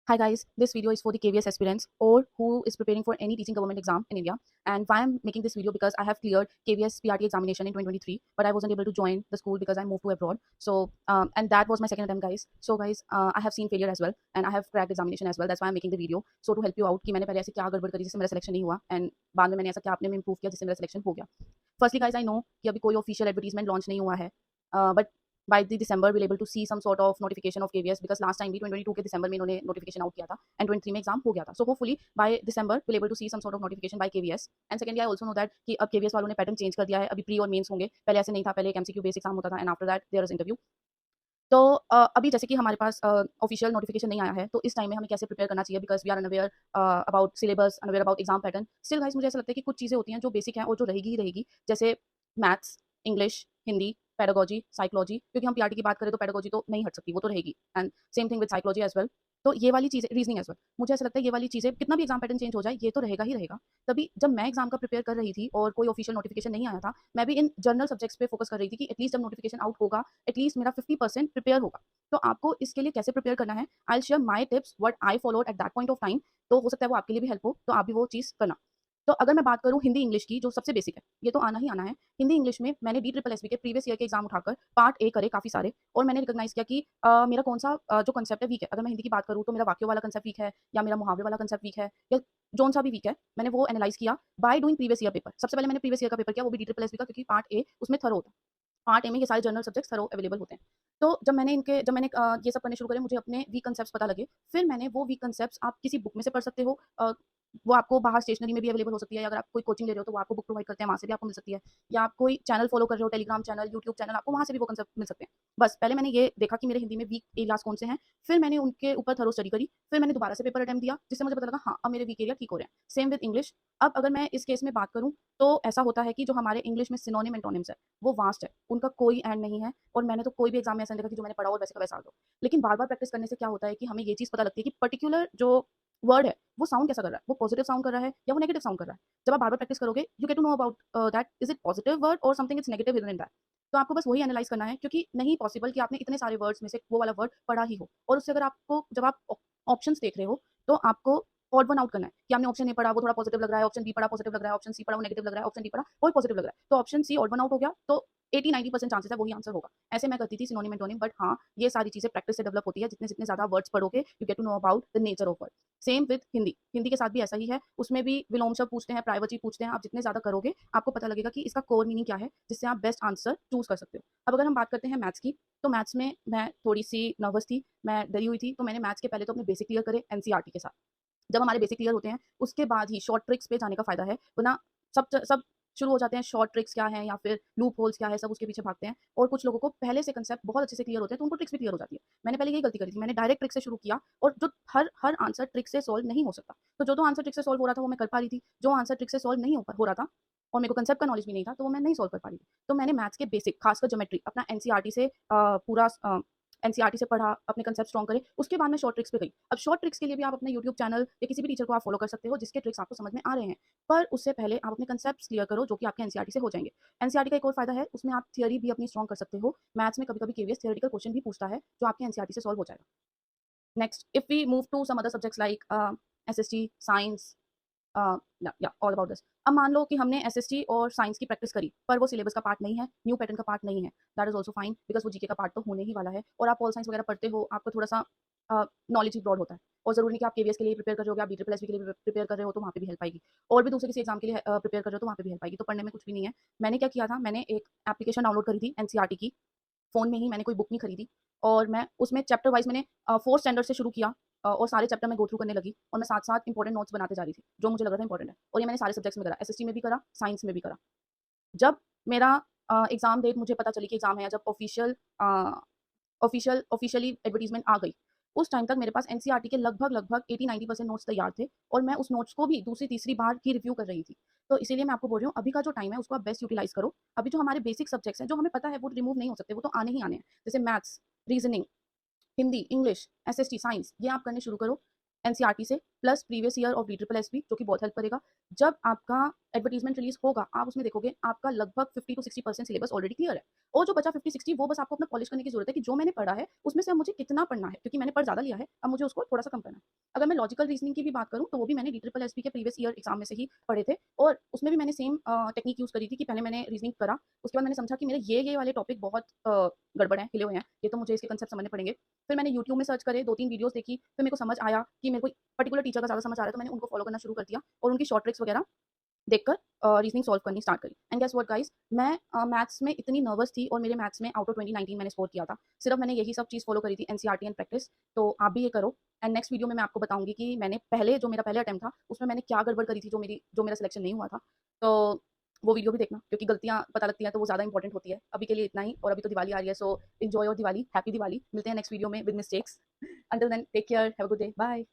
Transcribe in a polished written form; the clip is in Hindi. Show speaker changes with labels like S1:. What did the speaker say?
S1: Hi guys, this video is for the KVS aspirants or who is preparing for any teaching government exam in India. And why I'm making this video because I have cleared KVS PRT examination in 2023, but I wasn't able to join the school because I moved to abroad. So and that was my second attempt, guys. So guys, I have seen failure as well, and I have cracked examination as well. That's why I'm making the video. So to help you out कि मैंने पहले ऐसे क्या गड़बड़ करी जिससे मेरा सिलेक्शन नहीं हुआ, and बाद में मैंने ऐसा क्या अपने में improve किया जिससे मेरा सिलेक्शन हो गया. Firstly, guys, I know कि अभी कोई official advertisement launch नहीं हुआ है, but by the December we'll able to see some sort of notification of KVS because last time भी 2022 के दिसंबर में इन्होंने notification out किया था and 23 में एग्जाम हो गया था. So hopefully by December we'll able to see some sort of notification by KVS. And secondly I also know that कि अब KVS वालों ने पैटर्न चेंज कर दिया है. अभी प्री और मेंस होंगे, पहले ऐसे नहीं था, पहले एक MCQ बेस एग्जाम होता था and after that there is interview. तो अभी जैसे कि हमारे पास ऑफिशियल नोटिफिकेशन नहीं आया है, तो इस टाइम में हमें कैसे प्रिपेयर करना चाहिए because we are unaware about syllabus, unaware about exam pattern. Still guys मुझे ऐसा लगता है कि कुछ चीज़ें होती हैं जो बेसिक हैं और जो रहेगी ही रहेगी, जैसे maths, English, Hindi, pedagogy, psychology, क्योंकि हम पीआरटी की बात करें तो पेडागोजी तो नहीं हट सकती, वो तो रहेगी. And same thing with psychology as well. तो ये वाली चीज़ें, रीजनिंग एज वेल, मुझे ऐसा लगता है ये वाली चीज़ें कितना भी एग्जाम पैटर्न चेंज हो जाए ये तो रहेगा ही रहेगा. तभी जब मैं एग्जाम का प्रिपेयर कर रही थी और कोई ऑफिशियल नोटिफिकेशन नहीं आया था, मैं भी इन जनरल सब्जेक्ट्स पे फोकस कर रही थी कि एटलीस्ट जब नोटिफिकेशन आउट होगा एटलीस्ट मेरा 50% प्रिपेयर होगा. तो आपको इसके लिए कैसे प्रिपेयर करना है, I will share my tips what I followed at that point of time. तो हो सकता है वो आपके लिए भी हेल्प हो, तो आप भी वो चीज़ करना. तो अगर मैं बात करूँ हिंदी इंग्लिश की, जो सबसे बेसिक है, ये तो आना ही आना है. हिंदी इंग्लिश में मैंने DSSB के प्रीवियस ईयर के एग्जाम उठाकर पार्ट ए करे काफ़ी सारे, और मैंने रिकॉग्नाइज किया कि मेरा कौन सा जो कंसेप्ट है वीक है. अगर मैं हिंदी की बात करूँ तो मेरा वाक्यों वाला कंसेप्ट वीक है, या मेरा मुहावरे वाला कंसेप्ट वीक है, या जोन सा भी वीक है, मैंने वो एनालाइज किया by doing previous year paper. सबसे पहले मैंने प्रीवियस ईयर का पेपर किया, वो भी DSSB का, क्योंकि पार्ट ए उसमें थरो होता है. पार्ट ए में ये सारे जनरल सब्जेक्ट्स थरो अवेलेबल होते हैं. तो जब मैंने ये सब करने शुरू करे, मुझे अपने वीक कंसेप्ट्स पता लगे. फिर मैंने वो वीक कंसेप्ट्स आप किसी बुक में से पढ़ सकते हो, वो आपको बाहर स्टेशनरी में भी अवेलेबल हो सकती है, या अगर आप कोई कोचिंग ले रहे हो तो वो आपको बुक प्रोवाइड करते हैं, वहाँ से भी आपको मिल सकती है, या आप कोई चैनल फॉलो कर रहे हो, टेलीग्राम चैनल, यूट्यूब चैनल, आपको वहाँ से भी वो कंसेप्ट मिल सकते हैं. बस पहले मैंने ये देखा कि मेरे हिंदी में वीक एरियाज कौन से हैं, फिर मैंने उनके ऊपर थरो स्टडी करी, फिर मैंने दोबारा से पेपर अटेम्प्ट दिया, जिससे मुझे पता लगा हाँ अब मेरे वीक एरिया ठीक हो रहे हैं. Same with English. अब अगर मैं इस केस में बात करूँ तो ऐसा होता है कि जो हमारे इंग्लिश में सिनोनिम एंटोनिम्स है वो वास्ट है, उनका कोई एंड नहीं है, और मैंने तो कोई भी एग्जाम में ऐसा नहीं देखा कि जो मैंने पढ़ा और वैसे का वैसा आ दो. लेकिन बार बार प्रैक्टिस करने से क्या होता है कि हमें ये चीज़ पता लगती है कि पर्टिकुलर जो वर्ड है वो साउंड कैसा कर रहा है, वो पॉजिटिव साउंड कर रहा है या वो नेगेटिव साउंड कर रहा है. जब आप बार बार प्रैक्टिस करोगे you get to know about that is it positive word और something it's negative with in that. तो आपको बस वही एनालाइज करना है, क्योंकि नहीं पॉसिबल कि आपने इतने सारे वर्ड्स में से वो वाला वर्ड पढ़ा ही हो, और उससे अगर आपको, जब आप ऑप्शंस देख रहे हो तो आपको ऑड वन आउट करना है कि आपने ऑप्शन ए पढ़ा वो थोड़ा पॉजिटिव लग रहा है, ऑप्शन बी पढ़ा पॉजिटिव लग रहा है, ऑप्शन सी पढ़ा वो नेगेटिव लग रहा है, ऑप्शन डी पढ़ा वो पॉजिटिव लग रहा है, तो option C odd one out हो गया, तो 80-90% चांसेस है वही आंसर होगा. ऐसे मैं करती थी सिनोनिम एंटोनिम. बट हाँ, ये सारी चीजें प्रैक्टिस से डेवलप होती है. जितने जितने ज्यादा वर्ड्स पढ़ोगे you get to know about the nature of word. Same with Hindi. Hindi के साथ भी ऐसा ही है, उसमें भी विलोम शब्द पूछते हैं, प्रायवची पूछते हैं. आप जितने ज्यादा करोगे आपको पता लगेगा कि इसका कोर मीनिंग क्या है, जिससे आप बेस्ट आंसर चूज कर सकते हो. अब अगर हम बात करते हैं मैथ्स की, तो मैथ्स में मैं थोड़ी सी नर्वस थी, मैं डरी हुई थी, तो मैंने मैथ्स के पहले तो अपने बेसिक क्लियर करे एनसीईआरटी के साथ. जब हमारे बेसिक क्लियर होते हैं उसके बाद ही शॉर्ट ट्रिक्स पे जाने का फायदा है, वरना सब शुरू हो जाते हैं शॉर्ट ट्रिक्स क्या है या फिर लूप होल्स क्या है, सब उसके पीछे भागते हैं. और कुछ लोगों को पहले से कंसेप्ट बहुत अच्छे से क्लियर होते हैं तो उनको ट्रिक्स भी क्लियर हो जाती है. मैंने पहले यही गलती करी थी, मैंने डायरेक्ट ट्रिक से शुरू किया, और जो हर हर आंसर ट्रिक से सॉल्व नहीं हो सकता, तो जो आंसर ट्रिक से सॉल्व हो रहा था वो मैं कर पा रही थी, जो आंसर ट्रिक से सॉल्व नहीं हो रहा था और मेरे को कंसेप्ट का नॉलेज भी नहीं था तो वो मैं नहीं सॉल्व कर पा रही थी. तो मैंने मैथ्स के बेसिक, खासकर ज्योमेट्री, अपना एनसीईआरटी से पूरा एनसीईआरटी से पढ़ा, अपने कंसेप्ट स्ट्रॉन्ग करे, उसके बाद मैं शॉर्ट ट्रिक्स पे गई. अब शॉर्ट ट्रिक्स के लिए भी आप अपने यूट्यूब चैनल या किसी भी टीचर को आप फॉलो कर सकते हो जिसके ट्रिक्स आपको समझ में आ रहे हैं, पर उससे पहले आप अपने कंसेप्ट क्लियर करो जो कि आपके एनसीईआरटी से हो जाएंगे. एनसीईआरटी का एक और फायदा है, उसमें आप थियरी भी अपनी स्ट्रॉन्ग कर सकते हो. मैथ्स में कभी कभी केवीएस थियोरेटिकल क्वेश्चन भी पूछता है जो आपके एनसीईआरटी से सॉल्व हो जाएगा. Next, if we move to some other subjects like SST, science, या ऑल अबाउट दिस. अब मान लो कि हमने एसएसटी और साइंस की प्रैक्टिस करी, पर वो सिलेबस का पार्ट नहीं है, न्यू पैटर्न का पार्ट नहीं है. That is also fine, because वो जीके का पार्ट तो होने ही वाला है, और आप ऑल साइंस वगैरह पढ़ते हो, आपको थोड़ा सा नॉलेज भी ब्रॉड होता है. और जरूरी नहीं कि आप केवीएस के लिए प्रिपेयर कर रहे हो, आप DSSB के लिए प्रिपेयर कर रहे हो तो वहाँ पे भी हेल्प आएगी, और भी दूसरे किसी एग्जाम के लिए प्रिपेयर कर रहे हो तो वहाँ पे भी हेल्प आएगी. तो पढ़ने में कुछ भी नहीं है. मैंने क्या किया था, मैंने एक एप्लीकेशन डाउनलोड करी थी एनसीईआरटी की, फ़ोन में ही. मैंने कोई बुक नहीं खरीदी, और मैं उसमें चैप्टर वाइज़ मैंने 4th स्टैंडर्ड से शुरू किया, और सारे चैप्टर मैं गो थ्रू करने लगी, और मैं साथ-साथ इंपॉर्टेंट नोट्स बनाते जा रही थी, जो मुझे लग रहा था इंपॉर्टेंट है. और ये मैंने सारे सब्जेक्ट्स में करा, एसएसटी में भी करा, साइंस में भी करा. जब मेरा एग्ज़ाम डेट मुझे पता चली कि एग्ज़ाम है, या जब ऑफिशियली एडवर्टाइजमेंट आ गई, उस टाइम तक मेरे पास एनसीईआरटी के लगभग 80-90% नोट्स तैयार थे, और मैं उस नोट्स को भी दूसरी तीसरी बार ही रिव्यू कर रही थी. तो इसीलिए मैं आपको बोल रही हूँ, अभी का जो टाइम है उसको आप बेस्ट यूटिलाइज करो. अभी जो हमारे बेसिक सब्जेक्ट्स हैं जो हमें पता है वो रिमूव नहीं हो सकते, वो तो आने ही आने हैं, जैसे maths, reasoning, Hindi, English, SST, science, ये आप करने शुरू करो. एनसीईआरटी से plus previous year of DSSS जो कि बहुत हेल्प करेगा। जब आपका एडवर्टाइजमेंट रिलीज होगा आप उसमें देखोगे आपका लगभग 50 to 60% सिलेबस ऑलरेडी क्लियर है, और जो बचा 50-60 वो बस आपको अपना पॉलिश करने की जरूरत है कि जो मैंने पढ़ा है उसमें से अब मुझे कितना पढ़ना है, क्योंकि मैंने पढ़ ज़्यादा लिया है, अब मुझे उसको थोड़ा सा कम करना है। अगर मैं लॉजिकल रीजनिंग की भी बात करूँ तो वो भी मैंने DSSS के प्रीवियस ईयर एग्जाम में से ही पढ़े थे, और उसमें भी मैंने सेम टेक्निक यूज़ करी थी कि पहले मैंने रीजनिंग करा, उसके बाद मैंने समझा कि मेरे ये वाले टॉपिक बहुत गड़बड़ हैं, हिले हुए हैं, ये तो मुझे इसके कंसेप्ट समझने पड़ेंगे। फिर मैंने यूट्यूब में सर्च करे, 2-3 वीडियोस देखी, फिर मेरे को समझ आया कि मेरे को पर्टिकुलर टीचर का ज़्यादा समझ आ रहा है, तो मैंने उनको फॉलो करना शुरू कर दिया और उनकी शॉर्ट ट्रिक्स वगैरह देखकर रीजनिंग सॉल्व करनी स्टार्ट करी। एंड गेस व्हाट गाइस, मैं मैथ्स में इतनी नर्वस थी और मेरे मैथ्स में आउट ऑफ 2019 मैंने स्कोर किया था। सिर्फ मैंने यही सब चीज़ फॉलो करी थी, एनसीईआरटी एंड प्रैक्टिस। तो आप भी ये करो। एंड नेक्स्ट वीडियो में मैं आपको बताऊंगी कि मैंने जो मेरा पहले अटेम्प्ट था उसमें मैंने क्या गड़बड़ करी थी जो मेरा सिलेक्शन नहीं हुआ था। तो वो वीडियो भी देखना, क्योंकि गलतियां पता लगती हैं तो वो ज़्यादा इंपॉर्टेंट होती है। अभी के लिए इतना ही, और अभी तो दिवाली आ रही है, so enjoy your Diwali, happy Diwali. मिलते हैं नेक्स्ट वीडियो में with mistakes. Until then take care, have a good day, bye.